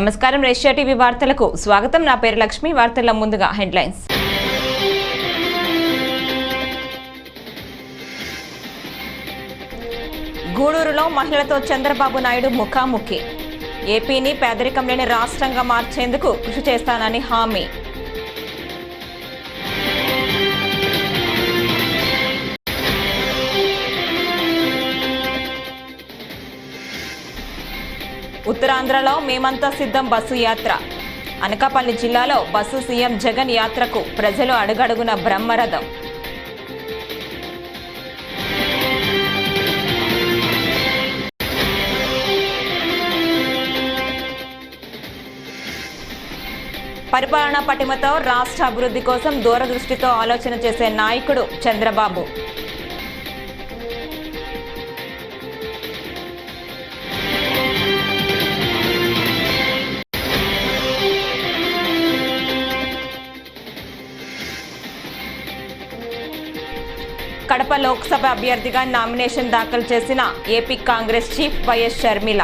నమస్కారం రేషియా టీవీ వార్తలకు స్వాగతం. నా పేరు లక్ష్మి. వార్తల ముందుగా హెడ్లైన్స్. గూడూరులో మహిళలతో చంద్రబాబు నాయుడు ముఖాముఖి. ఏపీని పేదరికం లేని రాష్ట్రంగా మార్చేందుకు కృషి చేస్తానని హామీ. ఉత్తరాంధ్రలో మేమంతా సిద్ధం బస్సు యాత్ర. అనకాపల్లి జిల్లాలో బస్సు సీఎం జగన్ యాత్రకు ప్రజలు అడుగడుగున బ్రహ్మరథం. పరిపాలనా పటిమతో రాష్ట్ర అభివృద్ధి కోసం దూరదృష్టితో ఆలోచన చేసే నాయకుడు చంద్రబాబు. కడప లోక్సభ అభ్యర్థిగా నామినేషన్ దాఖలు చేసిన AP Congress chief YS Sharmila.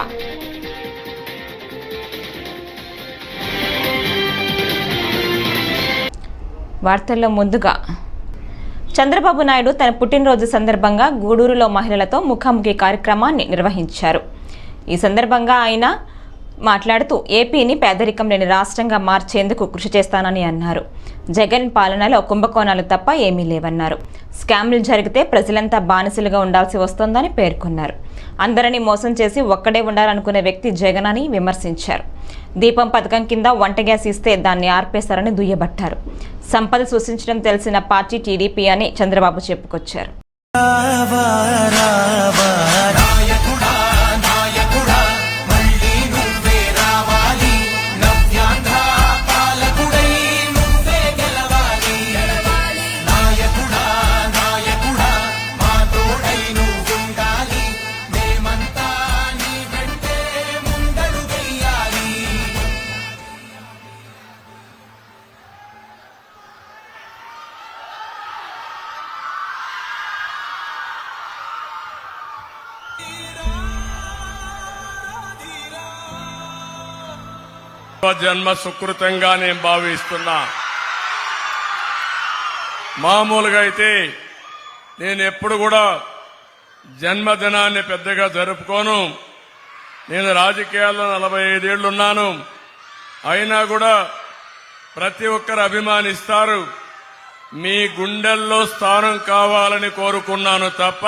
వార్తల్లో ముందుగా, చంద్రబాబు నాయుడు తన పుట్టినరోజు సందర్భంగా గూడూరులో మహిళలతో ముఖాముఖి కార్యక్రమాన్ని నిర్వహించారు. ఈ సందర్భంగా ఆయన మాట్లాడుతూ ఏపీని పేదరికం లేని రాష్ట్రంగా మార్చేందుకు కృషి చేస్తానని అన్నారు. జగన్ పాలనలో కుంభకోణాలు తప్ప ఏమీ లేవన్నారు. స్కామ్లు జరిగితే ప్రజలంతా బానిసలుగా ఉండాల్సి వస్తోందని పేర్కొన్నారు. అందరినీ మోసం చేసి ఒక్కడే ఉండాలనుకునే వ్యక్తి జగన్ అని విమర్శించారు. దీపం పథకం కింద వంట గ్యాస్ ఇస్తే దాన్ని ఆర్పేశారని దుయ్యబట్టారు. సంపద సూచించడం తెలిసిన పార్టీ టీడీపీ అని చంద్రబాబు చెప్పుకొచ్చారు. జన్మ సుకృతంగా నేను భావిస్తున్నా. మామూలుగా అయితే నేను ఎప్పుడు కూడా జన్మదినాన్ని పెద్దగా జరుపుకోను. నేను రాజకీయాల్లో 45 ఏళ్ళు ఉన్నాను. అయినా కూడా ప్రతి ఒక్కరు అభిమానిస్తారు. మీ గుండెల్లో స్థానం కావాలని కోరుకున్నాను తప్ప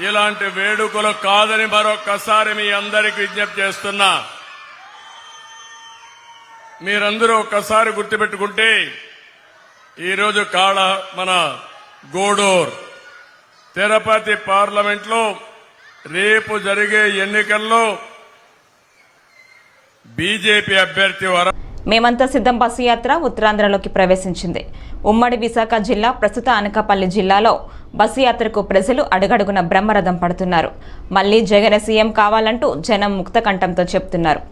ఇలాంటి వేడుకలు కాదని మరొక్కసారి మీ అందరికీ విజ్ఞప్తి చేస్తున్నా. మీరందరూ ఒక్కసారి గుర్తుపెట్టుకుంటే ఈరోజు మన గూడూరు తిరుపతి పార్లమెంట్లో రేపు జరిగే ఎన్నికల్లో బీజేపీ అభ్యర్థి మేమంతా సిద్ధం బస్సు యాత్ర ఉత్తరాంధ్రలోకి ప్రవేశించింది. ఉమ్మడి విశాఖ జిల్లా, ప్రస్తుత అనకాపల్లి జిల్లాలో బస్సు యాత్రకు ప్రజలు అడుగడుగున బ్రహ్మరథం పడుతున్నారు. మళ్లీ జగన్ సీఎం కావాలంటూ జనం ముక్త కంఠంతో చెప్తున్నారు.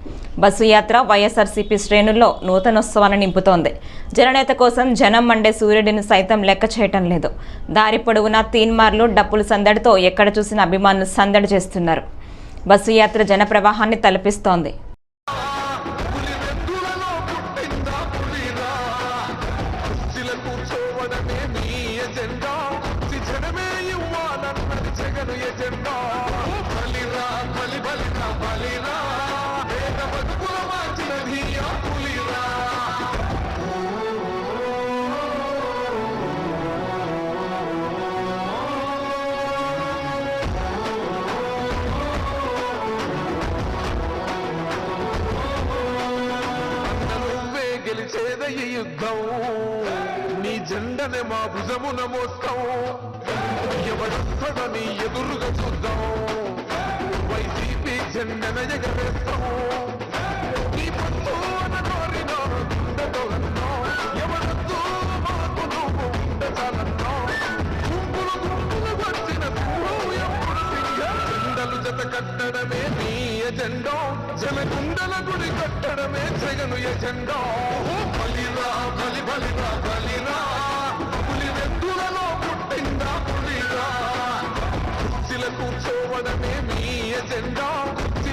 బస్సు యాత్ర వైఎస్ఆర్సీపీ శ్రేణుల్లో నూతనోత్సవాన్ని నింపుతోంది. జననేత కోసం జనం మండే సూర్యుడిని సైతం లెక్క చేయటం లేదు. దారి పొడవునా తీన్మార్లు, డప్పులు సందడితో ఎక్కడ చూసిన అభిమానులు సందడి చేస్తున్నారు. బస్సు యాత్ర జన ప్రవాహాన్ని తలపిస్తోంది. యుద్ధం నీ జెండనే మా భుజమున మోస్తాం. ఎవడొస్తాడని ఎదురుగా చూద్దాం. వైసీపీ జెండన ఎగరేస్తాం. నీ పట్టు అనోరినో గుండెతో అన్నో. ఎవడొద్దు మాకు నువ్వు ఉండచాలన్నో. గుంపులు గుంపులు వచ్చిన ఎప్పుడు జెండలు జత కట్టడమే నీ ఎజెండో. జనగుండల గుడి కట్టడమే జగను ఎజెండో. బలిరా బలి బలిరా బలిరా పులి వెందులలో పుట్టిందా పులిరా. కుర్చీల కూర్చోవడమే మీ ఎజెండా.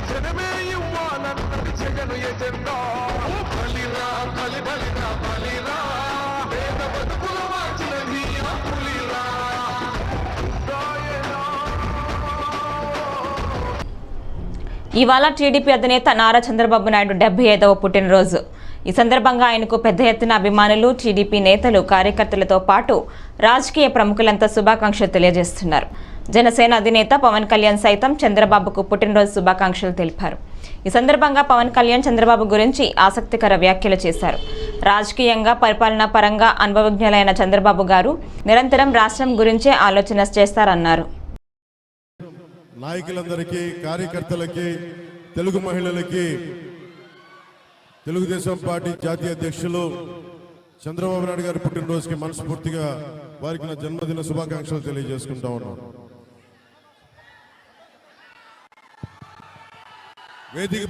జనమే ఇవ్వాలన్నది జగన్ తీర్చను ఎజెండా బలిరా బలి బలిరా బలిరా వేద బతుకుల మార్చిన నీ పులిరా ఇవాళ టీడీపీ అధినేత నారా చంద్రబాబు నాయుడు 75వ పుట్టినరోజు. ఈ సందర్భంగా ఆయనకు పెద్ద ఎత్తున అభిమానులు, టీడీపీ నేతలు, కార్యకర్తలతో పాటు రాజకీయ ప్రముఖులంతా శుభాకాంక్షలు తెలియజేస్తున్నారు. జనసేన అధినేత పవన్ కళ్యాణ్ సైతం చంద్రబాబుకు పుట్టినరోజు శుభాకాంక్షలు తెలిపారు. ఈ సందర్భంగా పవన్ కళ్యాణ్ చంద్రబాబు గురించి ఆసక్తికర వ్యాఖ్యలు చేశారు. రాజకీయంగా, పరిపాలనా పరంగా అనుభవజ్ఞులైన చంద్రబాబు గారు నిరంతరం రాష్ట్రం గురించే ఆలోచన చేస్తారన్నారు. నాయకులందరికీ, కార్యకర్తలకి, తెలుగు మహిళలకి, తెలుగుదేశం పార్టీ జాతీయ అధ్యక్షులు చంద్రబాబు నాయుడు గారి పుట్టినరోజుకి మనస్ఫూర్తిగా వారికి నా జన్మదిన శుభాకాంక్షలు తెలియజేసుకుంటా ఉన్నాను. వేదిక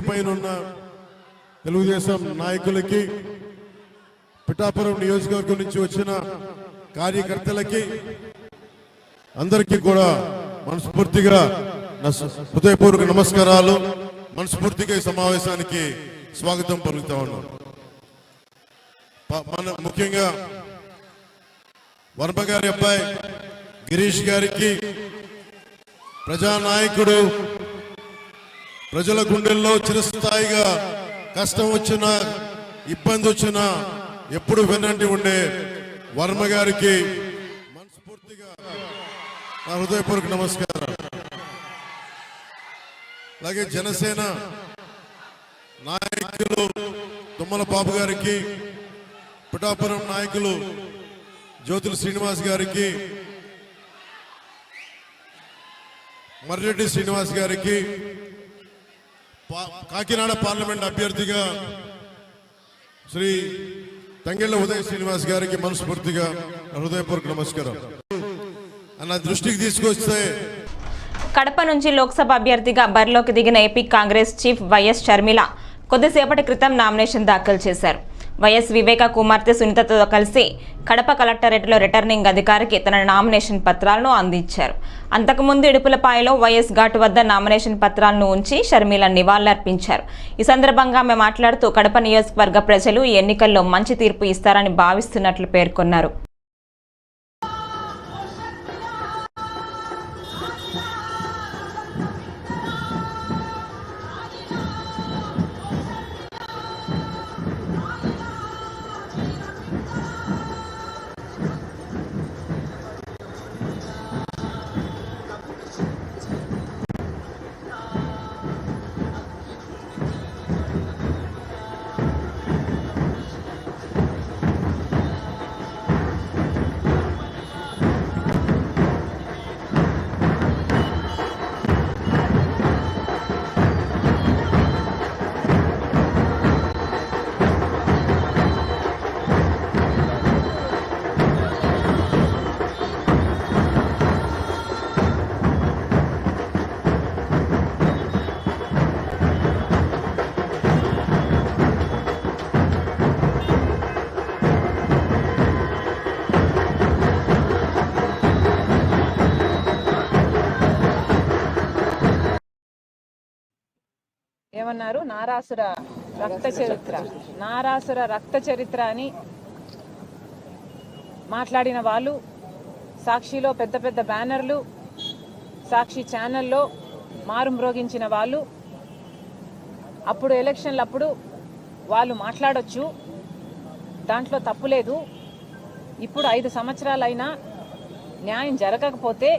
పైన తెలుగుదేశం నాయకులకి, పిఠాపురం నియోజకవర్గం నుంచి వచ్చిన కార్యకర్తలకి అందరికీ కూడా మనస్ఫూర్తిగా హృదయపూర్వక నమస్కారాలు. మనస్ఫూర్తిగా ఈ సమావేశానికి స్వాగతం పలుకుతా ఉన్నాం. ముఖ్యంగా వర్మ గారి అబ్బాయి గిరీష్ గారికి, ప్రజానాయకుడు, ప్రజల గుండెల్లో చిరస్థాయిగా కష్టం వచ్చినా, ఇబ్బంది వచ్చినా ఎప్పుడు వెన్నంటి ఉండే వర్మ గారికి మనస్ఫూర్తిగా నా హృదయపూర్వక నమస్కారం. అలాగే జనసేన నాయకులు తుమ్మల బాబు గారికి, పిఠాపురం నాయకులు జ్యోతుల శ్రీనివాస్ గారికి, మర్రెడ్డి శ్రీనివాస్ గారికి, కాకినాడ పార్లమెంట్ అభ్యర్థిగా శ్రీ తంగెళ్ళ ఉదయ శ్రీనివాస్ గారికి మనస్ఫూర్తిగా హృదయపూర్వక నమస్కారం. నా దృష్టికి తీసుకొస్తే కడప నుంచి లోక్సభ అభ్యర్థిగా బరిలోకి దిగిన AP Congress chief YS Sharmila కొద్దిసేపటి క్రితం నామినేషన్ దాఖలు చేశారు. వైఎస్ వివేక కుమార్తె సునీతతో కలిసి కడప కలెక్టరేట్లో రిటర్నింగ్ అధికారికి తన నామినేషన్ పత్రాలను అందించారు. అంతకుముందు ఇడుపులపాయలో వైఎస్ ఘాటు వద్ద నామినేషన్ పత్రాలను ఉంచి షర్మిల నివాళులర్పించారు. ఈ సందర్భంగా ఆమె మాట్లాడుతూ కడప నియోజకవర్గ ప్రజలు ఈ ఎన్నికల్లో మంచి తీర్పు ఇస్తారని భావిస్తున్నట్లు పేర్కొన్నారు. ఏమన్నారు? నారాసుర రక్త చరిత్ర అని మాట్లాడిన వాళ్ళు, సాక్షిలో పెద్ద పెద్ద బ్యానర్లు, సాక్షి ఛానల్లో మారుమ్రోగించిన వాళ్ళు, అప్పుడు ఎలక్షన్లప్పుడు వాళ్ళు మాట్లాడొచ్చు, దాంట్లో తప్పులేదు. ఇప్పుడు 5 సంవత్సరాలైనా న్యాయం జరగకపోతే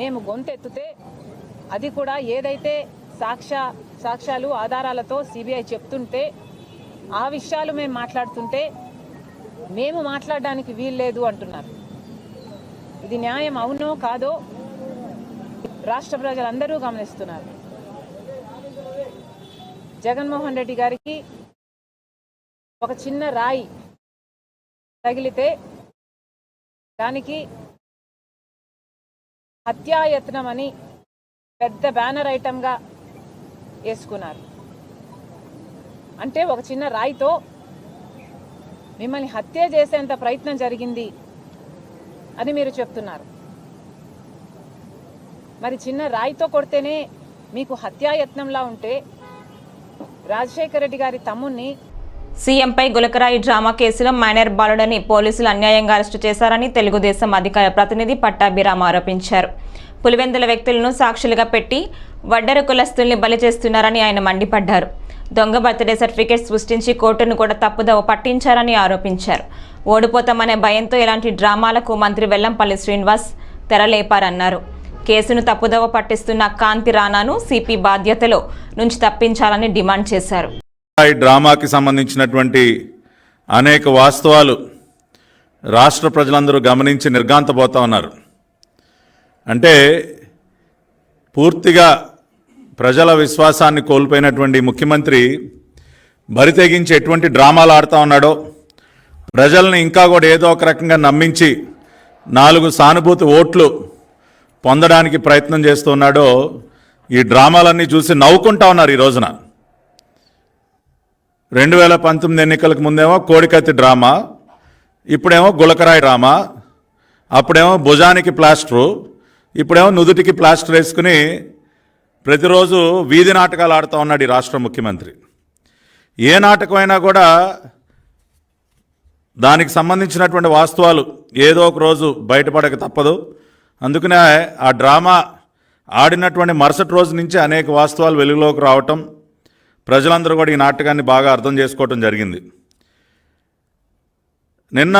మేము గొంతెత్తితే, అది కూడా ఏదైతే సాక్ష్యాలు ఆధారాలతో సిబిఐ చెప్తుంటే ఆ విషయాలు మేము మాట్లాడుతుంటే మేము మాట్లాడడానికి వీల్లేదు అంటున్నారు. ఇది న్యాయం అవునో కాదో రాష్ట్ర ప్రజలందరూ గమనిస్తున్నారు. జగన్మోహన్ రెడ్డి గారికి ఒక చిన్న రాయి తగిలితే దానికి హత్యాయత్నం అని పెద్ద బ్యానర్ ఐటమ్గా వేసుకున్నారు. అంటే ఒక చిన్న రాయితో మిమ్మల్ని హత్య చేసేంత ప్రయత్నం జరిగింది. అని మీరు చెప్తున్నారు. మరి చిన్న రాయితో కొడితేనే మీకు హత్యాయత్నంలా ఉంటే రాజశేఖర రెడ్డి గారి తమ్ముణ్ణి సీఎంపై గులకరాయి డ్రామా కేసులో మైనర్ బాలుడని పోలీసులు అన్యాయంగా అరెస్టు చేశారని తెలుగుదేశం అధికార ప్రతినిధి పట్టాభిరామ్ ఆరోపించారు. పులివెందుల వ్యక్తులను సాక్షులుగా పెట్టి వడ్డెర కులస్తుల్ని బలి చేస్తున్నారని ఆయన మండిపడ్డారు. దొంగ బర్త్డే సర్టిఫికేట్ సృష్టించి కోర్టును కూడా తప్పుదవ పట్టించారని ఆరోపించారు. ఓడిపోతామనే భయంతో ఇలాంటి డ్రామాలకు మంత్రి వెల్లంపల్లి శ్రీనివాస్ తెరలేపారన్నారు. కేసును తప్పుదవ పట్టిస్తున్న కాంతి రాణాను సిపి బాధ్యతలో నుంచి తప్పించాలని డిమాండ్ చేశారు. ఈ డ్రామాకి సంబంధించినటువంటి అనేక వాస్తవాలు రాష్ట్ర ప్రజలందరూ గమనించి నిర్ఘాంతపోతా ఉన్నారు. అంటే పూర్తిగా ప్రజల విశ్వాసాన్ని కోల్పోయినటువంటి ముఖ్యమంత్రి బరితెగించి ఎటువంటి డ్రామాలు ఆడుతూ ఉన్నాడో, ప్రజల్ని ఇంకా కూడా ఏదో ఒక రకంగా నమ్మించి 4 సానుభూతి ఓట్లు పొందడానికి ప్రయత్నం చేస్తున్నాడో, ఈ డ్రామాలన్నీ చూసి నవ్వుకుంటా ఉన్నారు. ఈ రోజున 2019 ఎన్నికలకు ముందేమో కోడికత్తి డ్రామా, ఇప్పుడేమో గులకరాయి డ్రామా, అప్పుడేమో భుజానికి ప్లాస్టరు, ఇప్పుడేమో నుదుటికి ప్లాస్టర్ వేసుకుని ప్రతిరోజు వీధి నాటకాలు ఆడుతూ ఉన్నాడు ఈ రాష్ట్ర ముఖ్యమంత్రి. ఏ నాటకమైనా కూడా దానికి సంబంధించినటువంటి వాస్తవాలు ఏదో ఒక రోజు బయటపడక తప్పదు. అందుకనే ఆ డ్రామా ఆడినటువంటి మరుసటి రోజు నుంచి అనేక వాస్తవాలు వెలుగులోకి రావటం, ప్రజలందరూ కూడా ఈ నాటకాన్ని బాగా అర్థం చేసుకోవటం జరిగింది. నిన్న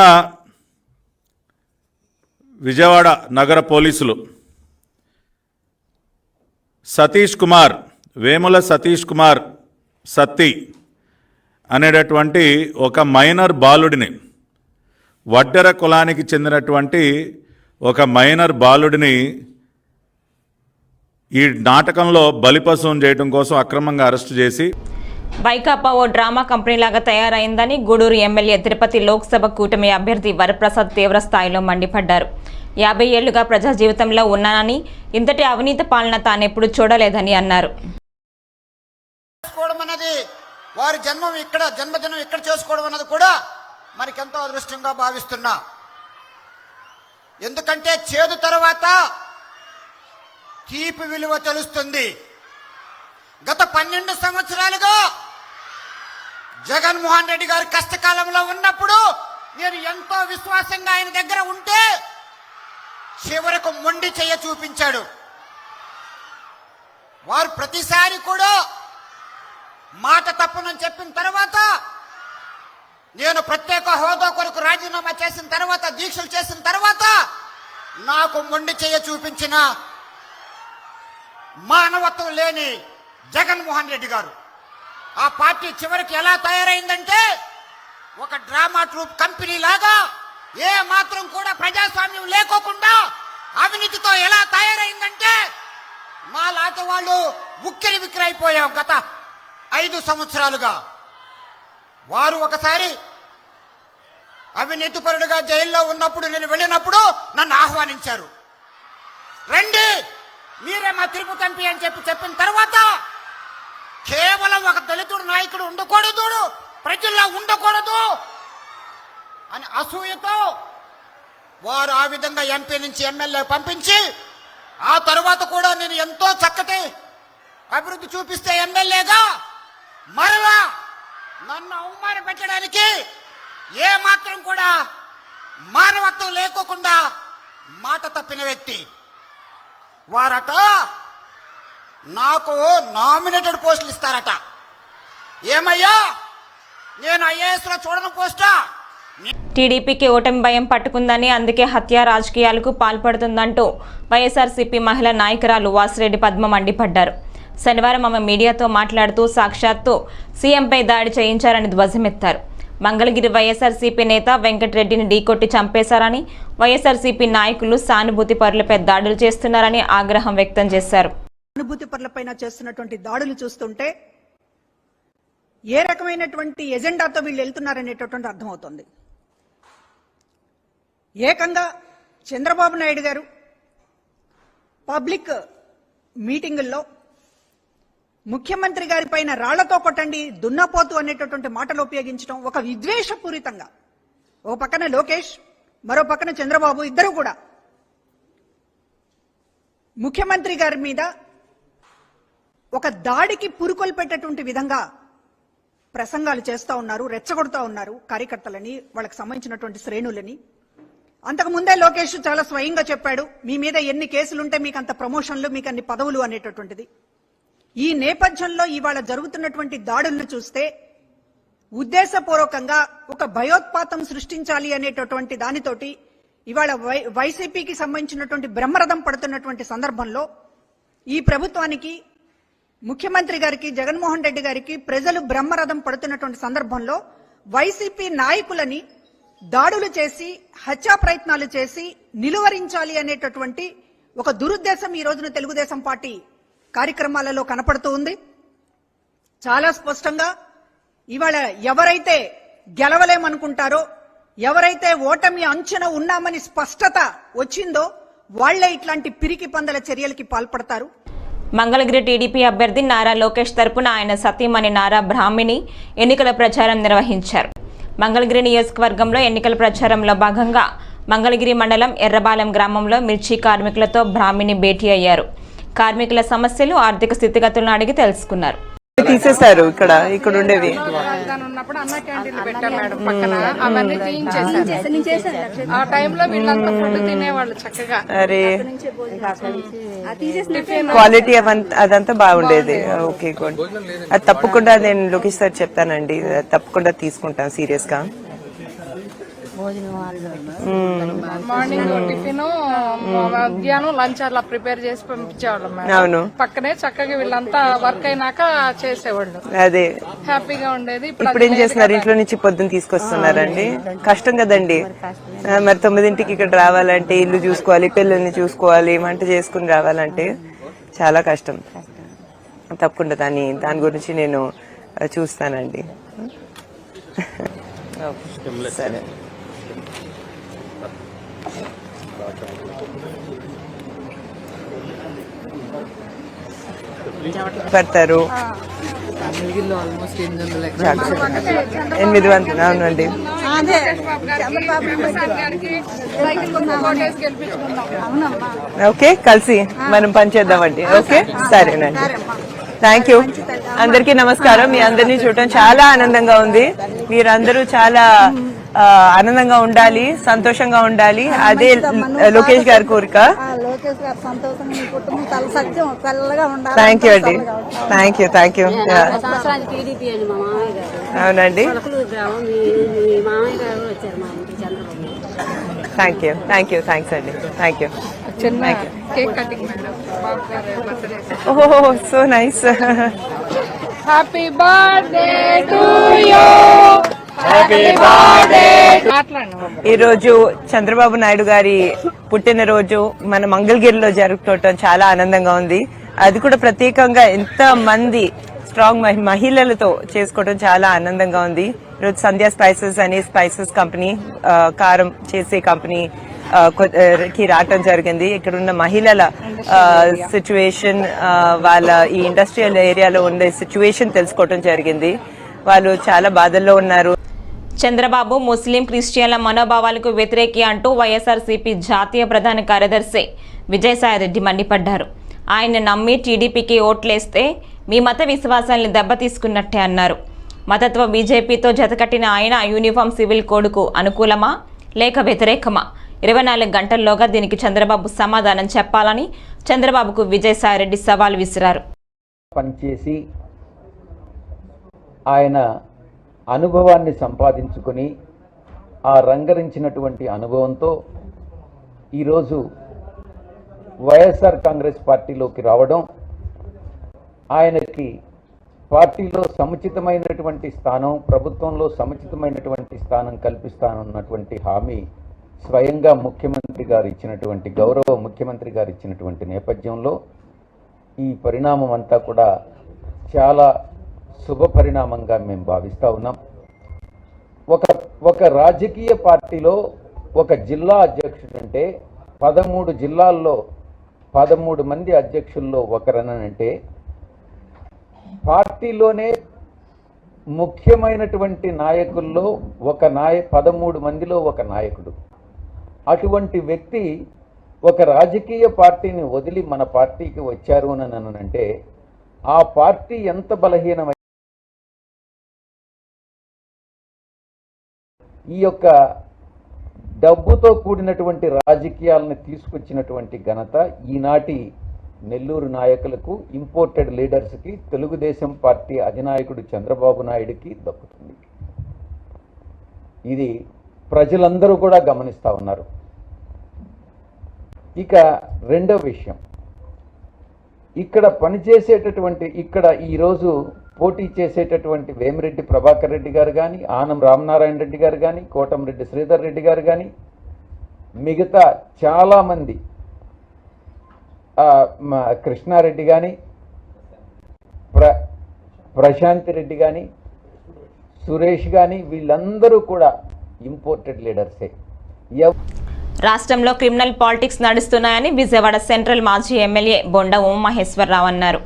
విజయవాడ నగర పోలీసులు వేముల సతీష్ కుమార్ సత్తి అనేటటువంటి ఒక మైనర్ బాలుడిని, వడ్డెర కులానికి చెందినటువంటి ఒక మైనర్ బాలుడిని ఈ నాటకంలో బలిపశువును చేయడం కోసం అక్రమంగా అరెస్టు చేసి వైకాపా ఓ డ్రామా కంపెనీలాగా తయారైందని గూడూరు ఎమ్మెల్యే తిరుపతి లోక్సభ కూటమి అభ్యర్థి వరప్రసాద్ తీవ్ర స్థాయిలో మండిపడ్డారు. 50 ఏళ్లుగా ప్రజా జీవితంలో ఉన్నానని, ఇంతటి అవినీతి పాలన తానెప్పుడు చూడలేదని అన్నారు. వారి జన్మదినం ఇక్కడ చేసుకోవడం అన్నది కూడా మనకెంతో అదృష్టంగా భావిస్తున్నా. ఎందుకంటే చేదు తర్వాత తీపి విలువ తెలుస్తుంది. గత 12 సంవత్సరాలుగా జగన్మోహన్ రెడ్డి గారు కష్టకాలంలో ఉన్నప్పుడు నేను ఎంతో విశ్వాసంగా ఆయన దగ్గర ఉంటే చివరకు మొండి చెయ్య చూపించాడు. వారు ప్రతిసారి కూడా మాట తప్పునని చెప్పిన తర్వాత, నేను ప్రత్యేక హోదా కొరకు రాజీనామా చేసిన తర్వాత, దీక్షలు చేసిన తర్వాత నాకు మొండి చెయ్య చూపించిన మానవత్వం లేని జగన్మోహన్ రెడ్డి గారు ఆ పార్టీ చివరికి ఎలా తయారైందంటే ఒక డ్రామా ట్రూప్ కంపెనీ లాగా, ఏ మాత్రం కూడా ప్రజాస్వామ్యం లేకోకుండా అవినీతితో ఎలా తయారైందంటే మా లాంటి వాళ్ళు ఉక్కిరి విక్రైపోయాం. గత 5 సంవత్సరాలుగా వారు ఒకసారి అవినీతిపరుడుగా జైల్లో ఉన్నప్పుడు నేను వెళ్ళినప్పుడు నన్ను ఆహ్వానించారు. రండి మీరే మా తిరుపతి ఎంపీ అని చెప్పిన తర్వాత కేవలం ఒక దళితుడు నాయకుడు ఉండకూడదు, ప్రజల్లో ఉండకూడదు అని అసూయతో వారు ఆ విధంగా ఎంపీ నుంచి ఎమ్మెల్యే పంపించి, ఆ తర్వాత కూడా నేను ఎంతో చక్కటి అభివృద్ధి చూపిస్తే ఎమ్మెల్యేగా మరలా నన్ను అవమాన పెట్టడానికి ఏ మాత్రం కూడా మానవత్వం లేకోకుండా మాట తప్పిన వ్యక్తి వారట. నాకు నామినేటెడ్ పోస్టులు ఇస్తారట. ఏమయ్యా, నేను ఐఏఎస్ లో చూడని పోస్టా? టీడీపీకి ఓటమి భయం పట్టుకుందని, అందుకే హత్య రాజకీయాలకు పాల్పడుతుందంటూ వైఎస్ఆర్సీపీ మహిళా నాయకురాలు వాసిరెడ్డి పద్మ మండిపడ్డారు. శనివారం ఆమె మీడియాతో మాట్లాడుతూ సాక్షాత్తు సీఎంపై దాడి చేయించారని ధ్వజమెత్తారు. మంగళగిరి వైఎస్ఆర్సీపీ నేత వెంకటరెడ్డిని ఢీకొట్టి చంపేశారని, వైఎస్ఆర్సీపీ నాయకులు సానుభూతి పరులపై దాడులు చేస్తున్నారని ఆగ్రహం వ్యక్తం చేశారు. సానుభూతి పరులపైన చేస్తున్నటువంటి దాడులు చూస్తుంటే ఏ రకమైనటువంటి ఎజెండాతో వీళ్ళు వెళ్తున్నారనేటటువంటి అర్థమవుతుంది. ఏకంగా చంద్రబాబు నాయుడు గారు పబ్లిక్ మీటింగుల్లో ముఖ్యమంత్రి గారి పైన రాళ్లతో కొట్టండి, దున్నపోతు అనేటటువంటి మాటలు ఉపయోగించడం ఒక విద్వేషపూరితంగా. ఓ పక్కన లోకేష్, మరో పక్కన చంద్రబాబు ఇద్దరు కూడా ముఖ్యమంత్రి గారి మీద ఒక దాడికి పురుకొల్పేటటువంటి విధంగా ప్రసంగాలు చేస్తూ ఉన్నారు, రెచ్చగొడుతూ ఉన్నారు కార్యకర్తలని, వాళ్ళకి సంబంధించినటువంటి శ్రేణులని. అంతకుముందే లోకేష్ చాలా స్వయంగా చెప్పాడు, మీ మీద ఎన్ని కేసులుంటే మీకు అంత ప్రమోషన్లు, మీకు అన్ని పదవులు అనేటటువంటిది. ఈ నేపథ్యంలో ఇవాళ జరుగుతున్నటువంటి దాడులను చూస్తే ఉద్దేశపూర్వకంగా ఒక భయోత్పాతం సృష్టించాలి అనేటటువంటి దానితోటి ఇవాళ వైసీపీకి సంబంధించినటువంటి బ్రహ్మరథం పడుతున్నటువంటి సందర్భంలో ఈ ప్రభుత్వానికి, ముఖ్యమంత్రి గారికి, జగన్మోహన్ రెడ్డి గారికి ప్రజలు బ్రహ్మరథం పడుతున్నటువంటి సందర్భంలో వైసీపీ నాయకులని దాడులు చేసి, హత్యా ప్రయత్నాలు చేసి నిలువరించాలి అనేటటువంటి ఒక దురుద్దేశం ఈ రోజున తెలుగుదేశం పార్టీ కార్యక్రమాలలో కనపడుతూ ఉంది. చాలా స్పష్టంగా ఇవాళ ఎవరైతే గెలవలేమనుకుంటారో, ఎవరైతే ఓటమి అంచున ఉన్నామని స్పష్టత వచ్చిందో వాళ్లే ఇట్లాంటి పిరికి పందల చర్యలకి పాల్పడతారు. మంగళగిరి టీడీపీ అభ్యర్థి నారా లోకేష్ తరపున ఆయన సతీమణి నారా బ్రాహ్మిణి ఎన్నికల ప్రచారం నిర్వహించారు. మంగళగిరి నియోజకవర్గంలో ఎన్నికల ప్రచారంలో భాగంగా మంగళగిరి మండలం ఎర్రబాలెం గ్రామంలో మిర్చి కార్మికులతో బ్రాహ్మిణి భేటీ అయ్యారు. కార్మికుల సమస్యలు, ఆర్థిక స్థితిగతులను అడిగి తెలుసుకున్నారు. తీసేశారు ఇక్కడ ఉండేవి. ఉన్నప్పుడు అన్న క్యాంటీన్లు పెట్టాం మేడం పక్కన, అవన్నీ తీయించేసారు. ఆ టైంలో వీళ్ళంతా ఫుడ్ తినేవాళ్ళు చక్కగా. అరే క్వాలిటీ అదంతా బాగుండేది. Okay good. అది తప్పకుండా నేను లోకేష్ సార్ చెప్తానండి, తప్పకుండా తీసుకుంటాను సీరియస్ గా. మార్నింగ్ టిఫిన్, మధ్యాహ్నం లంచ్ అలా ప్రిపేర్ చేసి పంపించేవాళ్ళం మేడం. అవును, పక్కనే చక్కగా వీళ్ళంతా వర్క్ అయినాక చేసేవాళ్ళు. అదే హ్యాపీగా ఉండేది. ఇప్పుడు ఏం చేస్తున్నారు? ఇంట్లో నుంచి పొద్దున్న తీసుకొస్తున్నారండి. కష్టం కదండి. మరి 9ంటికి ఇక్కడ రావాలంటే, ఇల్లు చూసుకోవాలి, పిల్లల్ని చూసుకోవాలి, వంట చేసుకుని రావాలంటే చాలా కష్టం. తప్పకుండా దాని గురించి నేను చూస్తానండి. సరే. పడతారు 800. అవునండి. ఓకే, కలిసి మనం పనిచేద్దామండి. ఓకే, సరేనండి. Thank you. అందరికీ నమస్కారం. మీ అందరినీ చూడటం చాలా ఆనందంగా ఉంది. మీరందరూ చాలా ఆనందంగా ఉండాలి, సంతోషంగా ఉండాలి. అదే లోకేష్ గారి కోరిక. థ్యాంక్ యూ అండి. Thank you. అవునండి. థ్యాంక్స్ అండి. Thank you. ఓహో, so nice. Happy birthday to you. ఈ రోజు చంద్రబాబు నాయుడు గారి పుట్టినరోజు మన మంగళగిరిలో జరుపుకోవటం చాలా ఆనందంగా ఉంది. అది కూడా ప్రత్యేకంగా ఎంత మంది స్ట్రాంగ్ మహిళలతో చేసుకోవడం చాలా ఆనందంగా ఉంది. ఈరోజు సంధ్యా స్పైసెస్ అనే స్పైసెస్ కంపెనీ, కారం చేసే కంపెనీ కి రావటం జరిగింది. ఇక్కడ ఉన్న మహిళల సిచ్యువేషన్, వాళ్ళ ఈ ఇండస్ట్రియల్ ఏరియాలో ఉండే సిచ్యువేషన్ తెలుసుకోవటం జరిగింది. వాళ్ళు చాలా బాధల్లో ఉన్నారు. చంద్రబాబు ముస్లిం, క్రిస్టియన్ల మనోభావాలకు వ్యతిరేకి అంటూ వైఎస్ఆర్సీపీ జాతీయ ప్రధాన కార్యదర్శి విజయసాయిరెడ్డి మండిపడ్డారు. ఆయన నమ్మి టీడీపీకి ఓట్లేస్తే మీ మత విశ్వాసాల్ని దెబ్బతీసుకున్నట్టే అన్నారు. మతత్వ బీజేపీతో జతకట్టిన ఆయన యూనిఫామ్ సివిల్ కోడ్కు అనుకూలమా లేక వ్యతిరేకమా? 24 గంటల్లోగా దీనికి చంద్రబాబు సమాధానం చెప్పాలని చంద్రబాబుకు విజయసాయిరెడ్డి సవాల్ విసిరారు. పనిచేసి ఆయన అనుభవాన్ని సంపాదించుకొని ఆ రంగరించినటువంటి అనుభవంతో ఈరోజు వైఎస్ఆర్ కాంగ్రెస్ పార్టీలోకి రావడం, ఆయనకి పార్టీలో సముచితమైనటువంటి స్థానం, ప్రభుత్వంలో సముచితమైనటువంటి స్థానం కల్పిస్తానన్నటువంటి హామీ స్వయంగా ముఖ్యమంత్రి గారు ఇచ్చినటువంటి, గౌరవ ముఖ్యమంత్రి గారు ఇచ్చినటువంటి నేపథ్యంలో ఈ పరిణామం అంతా కూడా చాలా శుభ పరిణామంగా మేము భావిస్తూ ఉన్నాం. ఒక రాజకీయ పార్టీలో ఒక జిల్లా అధ్యక్షుడు అంటే 13 జిల్లాల్లో 13 మంది అధ్యక్షుల్లో ఒకరనంటే పార్టీలోనే ముఖ్యమైనటువంటి నాయకుల్లో 13 మందిలో ఒక నాయకుడు. అటువంటి వ్యక్తి ఒక రాజకీయ పార్టీని వదిలి మన పార్టీకి వచ్చారు అని అంటే ఆ పార్టీ ఎంత బలహీనమై ఈ యొక్క డబ్బుతో కూడినటువంటి రాజకీయాలను తీసుకొచ్చినటువంటి ఘనత ఈనాటి నెల్లూరు నాయకులకు, ఇంపోర్టెడ్ లీడర్స్కి, తెలుగుదేశం పార్టీ అధినాయకుడు చంద్రబాబు నాయుడుకి దక్కుతుంది. ఇది ప్రజలందరూ కూడా గమనిస్తూ ఉన్నారు. ఇక రెండో విషయం, ఇక్కడ పనిచేసేటటువంటి ఇక్కడ ఈరోజు పోటీ చేసేటటువంటి వేమిరెడ్డి ప్రభాకర్ రెడ్డి గారు కానీ, ఆనం రామనారాయణ రెడ్డి గారు కానీ, కోటంరెడ్డి శ్రీధర్ రెడ్డి గారు కానీ, మిగతా చాలామంది కృష్ణారెడ్డి కానీ, ప్రశాంత్ రెడ్డి కానీ, సురేష్ కానీ, వీళ్ళందరూ కూడా ఇంపోర్టెడ్ లీడర్సే. రాష్ట్రంలో క్రిమినల్ పాలిటిక్స్ నడుస్తున్నాయని విజయవాడ సెంట్రల్ మాజీ ఎమ్మెల్యే బొండ ఉమామహేశ్వరరావు అన్నారు.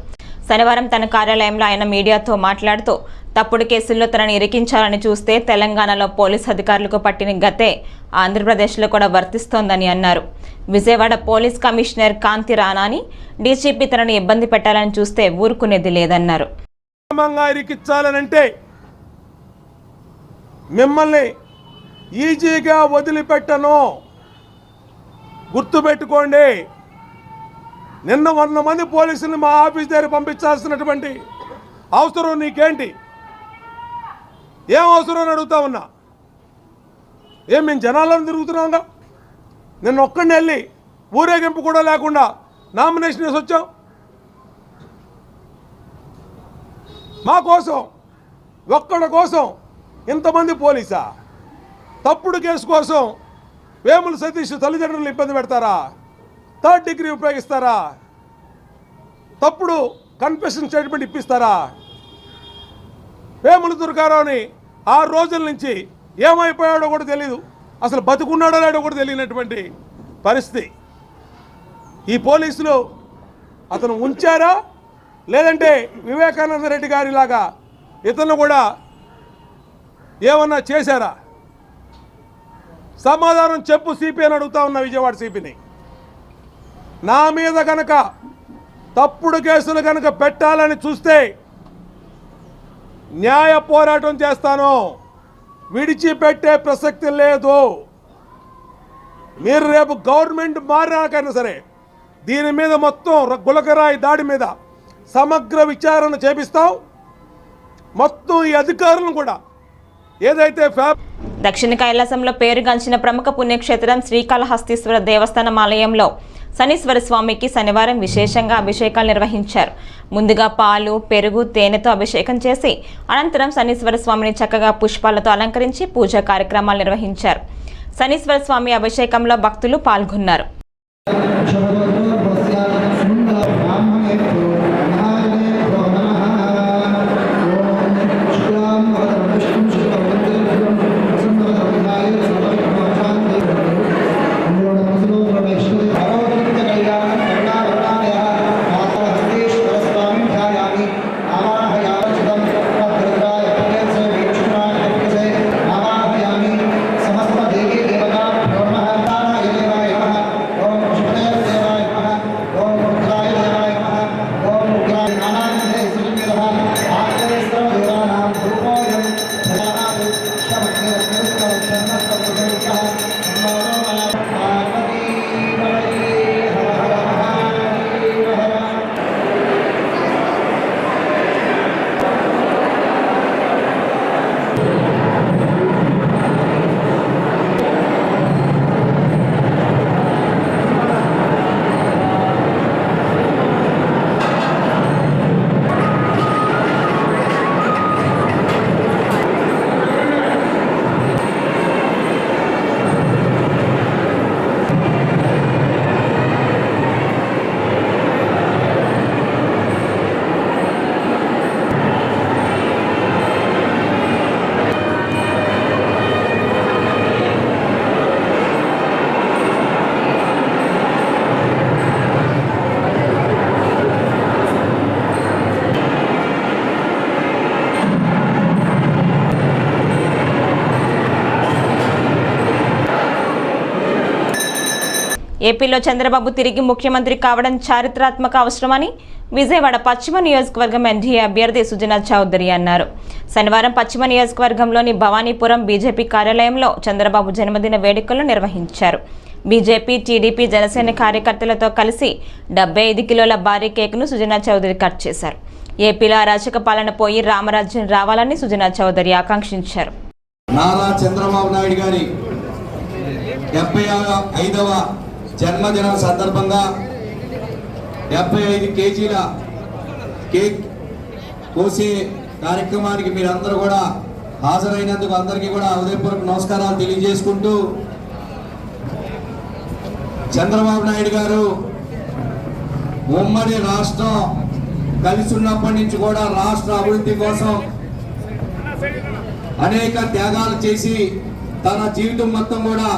శనివారం తన కార్యాలయంలో ఆయన మీడియాతో మాట్లాడుతూ తప్పుడు కేసుల్లో తనని ఇరికించాలని చూస్తే తెలంగాణలో పోలీస్ అధికారులకు పట్టిన గతే ఆంధ్రప్రదేశ్లో కూడా వర్తిస్తోందని అన్నారు. విజయవాడ పోలీస్ కమిషనర్ కాంతి రాణాని డీజీపీ తనని ఇబ్బంది పెట్టాలని చూస్తే ఊరుకునేది లేదన్నారు. ఇరికించాలనంటే మిమ్మల్ని ఈజీగా వదిలిపెట్టను, గుర్తుపెట్టుకోండి. నిన్న 100 మంది పోలీసులు మా ఆఫీస్ దగ్గర పంపించాల్సినటువంటి అవసరం నీకేంటి? ఏం అవసరం అని అడుగుతా ఉన్నా. ఏం మేము జనాలను తిరుగుతున్నాంగా? నిన్న ఒక్కడిని వెళ్ళి ఊరేగింపు కూడా లేకుండా నామినేషన్ వేసి వచ్చాం. మా కోసం, ఒక్కడి కోసం ఇంతమంది పోలీసా? తప్పుడు కేసు కోసం వేముల సతీష్ తల్లిదండ్రులను ఇబ్బంది పెడతారా? 3rd డిగ్రీ ఉపయోగిస్తారా? తప్పుడు కన్ఫెషన్ స్టేట్మెంట్ ఇప్పిస్తారా? వేముల దుర్గారావుని 6 రోజుల నుంచి ఏమైపోయాడో కూడా తెలియదు, అసలు బతుకున్నాడో లేడో కూడా తెలియనటువంటి పరిస్థితి. ఈ పోలీసులు అతను ఉంచారా, లేదంటే వివేకానంద రెడ్డి గారిలాగా ఇతను కూడా ఏమన్నా చేశారా? సమాధానం చెప్పు సిపి అని అడుగుతా ఉన్న విజయవాడ సిపిని. నా మీద కనుక తప్పుడు కేసులు కనుక పెట్టాలని చూస్తే న్యాయ పోరాటం చేస్తాను, విడిచిపెట్టే ప్రసక్తి లేదు. మీరు రేపు గవర్నమెంట్ మారినాకైనా సరే దీని మీద మొత్తం గులకరాయి దాడి మీద సమగ్ర విచారణ చేపిస్తాం. మొత్తం ఈ అధికారులను కూడా ఏదైతే దక్షిణ కైలాసంలో పేరుగాంచిన ప్రముఖ పుణ్యక్షేత్రం శ్రీకాళహస్తీశ్వర దేవస్థానం ఆలయంలో శనీశ్వర స్వామికి శనివారం విశేషంగా అభిషేకాలు నిర్వహించారు. ముందుగా పాలు, పెరుగు, తేనెతో అభిషేకం చేసి అనంతరం శనీశ్వర స్వామిని చక్కగా పుష్పాలతో అలంకరించి పూజా కార్యక్రమాలు నిర్వహించారు. శనీశ్వర స్వామి అభిషేకంలో భక్తులు పాల్గొన్నారు. ఏపీలో చంద్రబాబు తిరిగి ముఖ్యమంత్రి కావడం చారిత్రాత్మక అవసరమని విజయవాడ పశ్చిమ నియోజకవర్గం ఎన్డీఏ అభ్యర్థి సుజనా చౌదరి అన్నారు. శనివారం పశ్చిమ నియోజకవర్గంలోని భవానీపురం బీజేపీ కార్యాలయంలో చంద్రబాబు జన్మదిన వేడుకలు నిర్వహించారు. బీజేపీ, టీడీపీ, జనసేన కార్యకర్తలతో కలిసి 75 కిలోల భారీ కేక్ను సుజనా చౌదరి కట్ చేశారు. ఏపీలో అరాచక పాలన పోయి రామరాజ్యం రావాలని సుజనా చౌదరి ఆకాంక్షించారు. నారా చంద్రబాబు నాయుడు గారి 75వ జన్మదిన సందర్భంగా 75 కేజీల కేక్ కోసే కార్యక్రమానికి మీరందరూ కూడా హాజరైనందుకు అందరికీ కూడా హృదయపూర్వక నమస్కారాలు తెలియజేసుకుంటూ, చంద్రబాబు నాయుడు గారు ఉమ్మడి రాష్ట్రం కలిసి ఉన్నప్పటి నుంచి కూడా రాష్ట్ర అభివృద్ధి కోసం అనేక త్యాగాలు చేసి తన జీవితం మొత్తం కూడా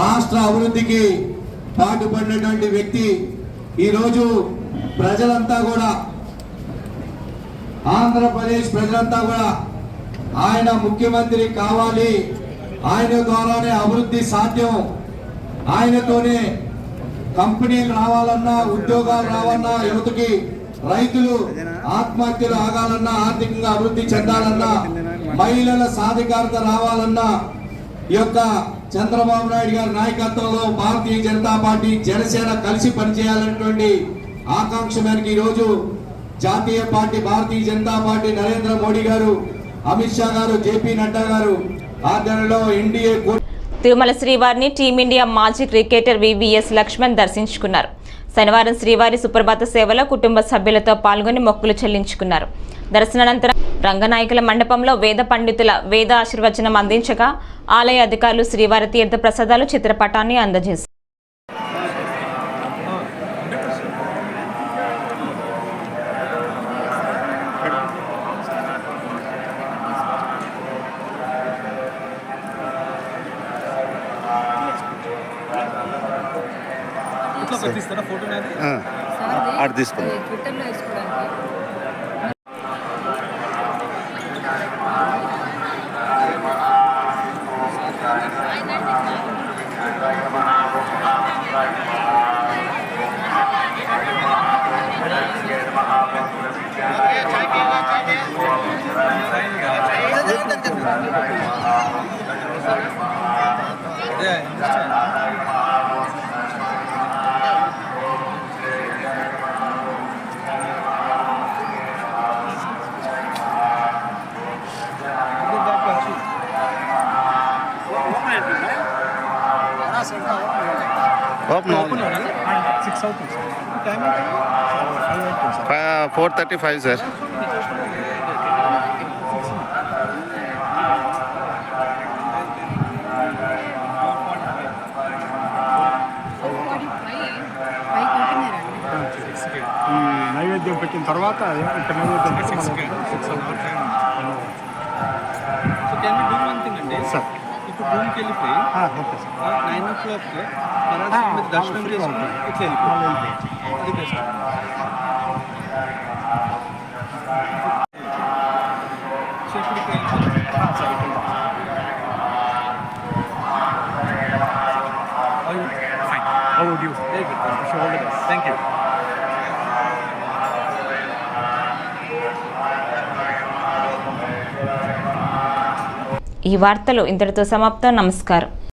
రాష్ట్ర అభివృద్ధికి పాటుపడినటువంటి వ్యక్తి. ఈరోజు ప్రజలంతా కూడా, ఆంధ్రప్రదేశ్ ప్రజలంతా కూడా ఆయన ముఖ్యమంత్రి కావాలి, ఆయన ద్వారానే అభివృద్ధి సాధ్యం, ఆయనతోనే కంపెనీలు రావాలన్నా, ఉద్యోగాలు రావాలన్నా, యువతకి రైతులు ఆత్మహత్యలు ఆగాలన్నా, ఆర్థికంగా అభివృద్ధి చెందాలన్నా, మహిళల సాధికారత రావాలన్నా ఈ యొక్క చంద్రబాబు నాయుడు గారి నాయకత్వంలో భారతీయ జనతా పార్టీ, జనసేన కలిసి పనిచేయాలనేటువంటి ఆకాంక్ష మేరకు ఈరోజు జాతీయ పార్టీ భారతీయ జనతా పార్టీ నరేంద్ర మోడీ గారు, అమిత్ షా గారు, జేపీ నడ్డా గారు ఆధ్వర్యంలో ఎన్డీఏ తిరుమల శ్రీవారిని టీమిండియా మాజీ క్రికెటర్ వివిఎస్ లక్ష్మణ్ దర్శించుకున్నారు. శనివారం శ్రీవారి సుప్రభాత సేవలో కుటుంబ సభ్యులతో పాల్గొని మొక్కులు చెల్లించుకున్నారు. దర్శనానంతరం రంగనాయకుల మండపంలో వేద పండితుల వేద ఆశీర్వచనం అందించగా ఆలయ అధికారులు శ్రీవారి తీర్థ ప్రసాదాలు చిత్రపటాన్ని అందజేశారు. అటు తీసుకుందాం. ఓపెన్ 6 అవుతుంది. 4:35 సార్. నైవేద్యం పెట్టిన తర్వాత సార్ ఇప్పుడు రూమ్కి వెళ్ళిపోయి 9 o'clock దర్శనం చేసుకుని ఇట్లా వెళ్ళిపోయి అది బెస్ట్. సో ఇప్పుడు fine. How would you? Very good. All the best. Thank you. ఈ వార్తలు ఇంతటితో సమాప్తం. నమస్కారం.